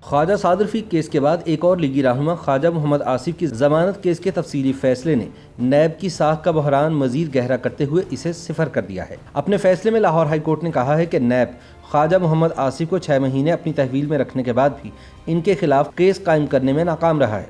خواجہ صادر فیق کیس کے بعد ایک اور لیگی رہنما خواجہ محمد آصف کی ضمانت کیس کے تفصیلی فیصلے نے نیب کی ساکھ کا بحران مزید گہرا کرتے ہوئے اسے صفر کر دیا ہے۔ اپنے فیصلے میں لاہور ہائی کورٹ نے کہا ہے کہ نیب خواجہ محمد آصف کو 6 مہینے اپنی تحویل میں رکھنے کے بعد بھی ان کے خلاف کیس قائم کرنے میں ناکام رہا ہے۔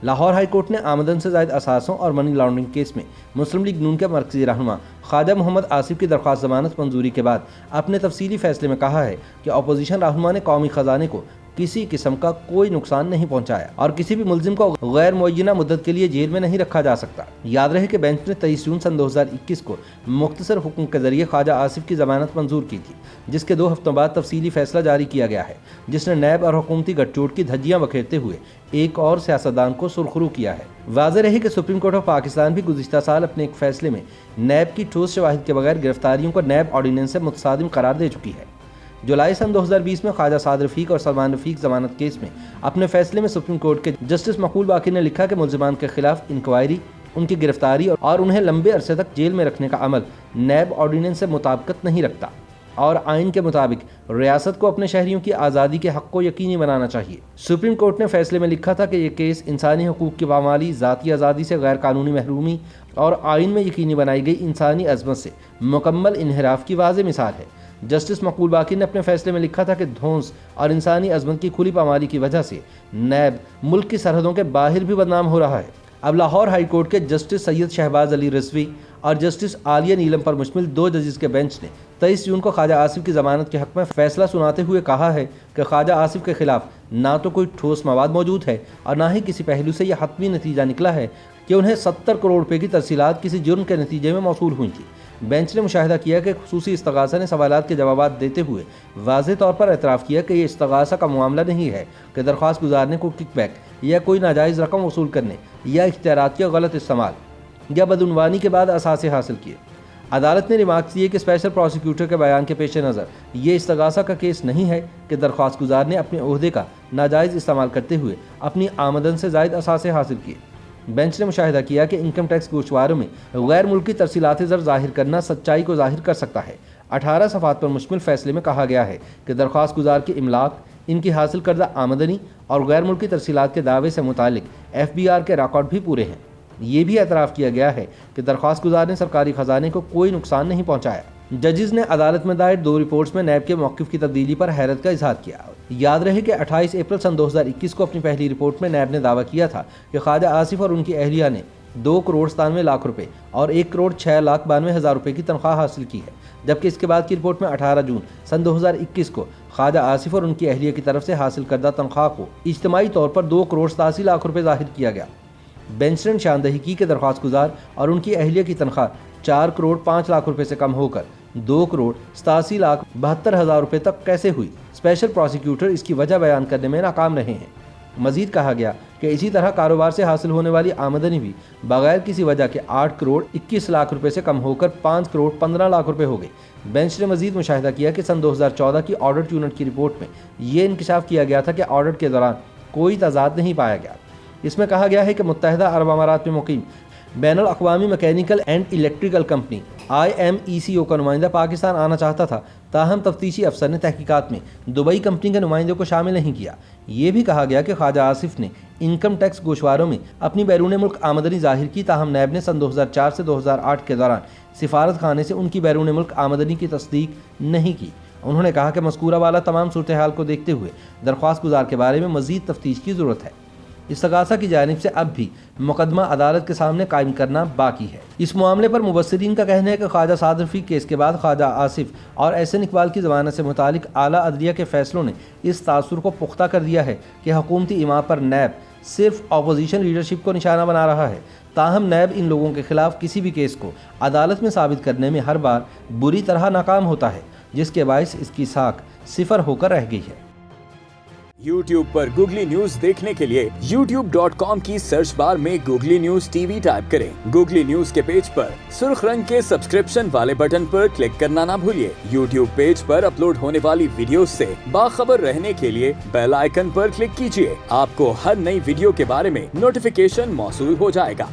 لاہور ہائی کورٹ نے آمدن سے زائد اثاثوں اور منی لانڈرنگ کیس میں مسلم لیگ نون کے مرکزی رہنما خواجہ محمد آصف کی درخواست ضمانت منظوری کے بعد اپنے تفصیلی فیصلے میں کہا ہے کہ اپوزیشن رہنما نے قومی خزانے کو کسی قسم کا کوئی نقصان نہیں پہنچایا اور کسی بھی ملزم کو غیر معینہ مدت کے لیے جیل میں نہیں رکھا جا سکتا۔ یاد رہے کہ بینچ نے 23 جون سن 2021 کو مختصر حکم کے ذریعے خواجہ آصف کی ضمانت منظور کی تھی، جس کے 2 ہفتوں بعد تفصیلی فیصلہ جاری کیا گیا ہے، جس نے نیب اور حکومتی گٹھ جوڑ کی دھجیاں بکھیرتے ہوئے ایک اور سیاستدان کو سرخرو کیا ہے۔ واضح رہے کہ سپریم کورٹ آف پاکستان بھی گزشتہ سال اپنے ایک فیصلے میں نیب کی ٹھوس شواہد کے بغیر گرفتاریوں کو نیب آرڈیننس سے متصادم قرار دے چکی ہے۔ جولائی سن 2020 میں خواجہ صادر فیق اور سلمان رفیق ضمانت کیس میں اپنے فیصلے میں سپریم کورٹ کے جسٹس مقبول باقر نے لکھا کہ ملزمان کے خلاف انکوائری، ان کی گرفتاری اور انہیں لمبے عرصے تک جیل میں رکھنے کا عمل نیب آرڈیننس سے مطابقت نہیں رکھتا اور آئین کے مطابق ریاست کو اپنے شہریوں کی آزادی کے حق کو یقینی بنانا چاہیے۔ سپریم کورٹ نے فیصلے میں لکھا تھا کہ یہ کیس انسانی حقوق کی پامالی، ذاتی آزادی سے غیر قانونی محرومی اور آئین میں یقینی بنائی گئی انسانی عظمت سے مکمل انحراف کی واضح مثال ہے۔ جسٹس مقبول باقر نے اپنے فیصلے میں لکھا تھا کہ دھونس اور انسانی عظمت کی کھلی پامالی کی وجہ سے نیب ملک کی سرحدوں کے باہر بھی بدنام ہو رہا ہے۔ اب لاہور ہائی کورٹ کے جسٹس سید شہباز علی رضوی اور جسٹس عالیہ نیلم پر مشتمل 2 ججز کے بینچ نے 23 جون کو خواجہ آصف کی ضمانت کے حق میں فیصلہ سناتے ہوئے کہا ہے کہ خواجہ آصف کے خلاف نہ تو کوئی ٹھوس مواد موجود ہے اور نہ ہی کسی پہلو سے یہ حتمی نتیجہ نکلا ہے کہ انہیں 70 کروڑ روپے کی ترسیلات کسی جرم کے نتیجے میں موصول ہوئی تھی۔ بینچ نے مشاہدہ کیا کہ خصوصی استغاثہ نے سوالات کے جوابات دیتے ہوئے واضح طور پر اعتراف کیا کہ یہ استغاثہ کا معاملہ نہیں ہے کہ درخواست گزار نے کوئی کک بیک یا کوئی ناجائز رقم وصول کرنے یا اختیارات کے غلط استعمال یا بدعنوانی کے بعد اثاثے حاصل کیے۔ عدالت نے ریمارکس دیے کہ اسپیشل پروسیکیوٹر کے بیان کے پیش نظر یہ استغاثہ کا کیس نہیں ہے کہ درخواست گزار نے اپنے عہدے کا ناجائز استعمال کرتے ہوئے اپنی آمدن سے زائد اثاثے حاصل کیے۔ بینچ نے مشاہدہ کیا کہ انکم ٹیکس گوشواروں میں غیر ملکی ترسیلات زر ظاہر کرنا سچائی کو ظاہر کر سکتا ہے۔ 18 صفحات پر مشتمل فیصلے میں کہا گیا ہے کہ درخواست گزار کے املاک، ان کی حاصل کردہ آمدنی اور غیر ملکی ترسیلات کے دعوے سے متعلق FBR کے ریکارڈ بھی پورے ہیں۔ یہ بھی اعتراف کیا گیا ہے کہ درخواست گزار نے سرکاری خزانے کو کوئی نقصان نہیں پہنچایا۔ ججز نے عدالت میں دائر 2 رپورٹس میں نیب کے موقف کی تبدیلی پر حیرت کا اظہار کیا۔ یاد رہے کہ 28 اپریل سن 2021 کو اپنی پہلی رپورٹ میں نیب نے دعویٰ کیا تھا کہ خواجہ آصف اور ان کی اہلیہ نے 2 کروڑ 97 لاکھ روپے اور 1 کروڑ 6 لاکھ 92 ہزار روپے کی تنخواہ حاصل کی ہے، جبکہ اس کے بعد کی رپورٹ میں 18 جون سن 2021 کو خواجہ آصف اور ان کی اہلیہ کی طرف سے حاصل کردہ تنخواہ کو اجتماعی طور پر 2 کروڑ 87 لاکھ روپے ظاہر کیا گیا۔ بینچ نے نشاندہی کی کہ درخواست گزار اور ان کی اہلیہ کی تنخواہ 4 کروڑ 5 لاکھ روپے سے کم ہو کر 2 کروڑ 87 لاکھ 72 ہزار روپے تک کیسے ہوئی۔ اسپیشل پروسیکیوٹر اس کی وجہ بیان کرنے میں ناکام رہے ہیں۔ مزید کہا گیا کہ اسی طرح کاروبار سے حاصل ہونے والی آمدنی بھی بغیر کسی وجہ کے 8 کروڑ 21 لاکھ روپے سے کم ہو کر 5 کروڑ 15 لاکھ روپے ہو گئی۔ بینچ نے مزید مشاہدہ کیا کہ سن 2014 کی آڈٹ یونٹ کی رپورٹ میں یہ انکشاف کیا گیا تھا کہ آڈٹ کے دوران کوئی تضاد نہیں پایا گیا۔ اس میں کہا گیا ہے کہ متحدہ عرب امارات میں مقیم بین الاقوامی mechanical and electrical company IMECO کا نمائندہ پاکستان آنا چاہتا تھا، تاہم تفتیشی افسر نے تحقیقات میں دبئی کمپنی کے نمائندے کو شامل نہیں کیا۔ یہ بھی کہا گیا کہ خواجہ آصف نے انکم ٹیکس گوشواروں میں اپنی بیرون ملک آمدنی ظاہر کی، تاہم نیب نے سن 2004 سے 2008 کے دوران سفارت خانے سے ان کی بیرون ملک آمدنی کی تصدیق نہیں کی۔ انہوں نے کہا کہ مذکورہ والا تمام صورتحال کو دیکھتے ہوئے درخواست گزار کے بارے میں مزید تفتیش کی ضرورت ہے۔ استغاثہ کی جانب سے اب بھی مقدمہ عدالت کے سامنے قائم کرنا باقی ہے۔ اس معاملے پر مبصرین کا کہنا ہے کہ خواجہ صادر فیق کیس کے بعد خواجہ آصف اور SN اقبال کی ضمانت سے متعلق اعلیٰ عدلیہ کے فیصلوں نے اس تاثر کو پختہ کر دیا ہے کہ حکومتی اماں پر نیب صرف اپوزیشن لیڈرشپ کو نشانہ بنا رہا ہے۔ تاہم نیب ان لوگوں کے خلاف کسی بھی کیس کو عدالت میں ثابت کرنے میں ہر بار بری طرح ناکام ہوتا ہے، جس کے باعث اس کی ساکھ صفر ہو کر رہ گئی ہے۔ YouTube پر گوگلی نیوز دیکھنے کے لیے youtube.com کی سرچ بار میں گوگلی نیوز TV ٹائپ کریں۔ گوگلی نیوز کے پیج پر سرخ رنگ کے سبسکرپشن والے بٹن پر کلک کرنا نہ بھولیے۔ YouTube پیج پر اپلوڈ ہونے والی ویڈیوز سے باخبر رہنے کے لیے بیل آئیکن پر کلک کیجیے۔ آپ کو ہر نئی ویڈیو کے بارے میں نوٹیفیکیشن موصول ہو جائے گا۔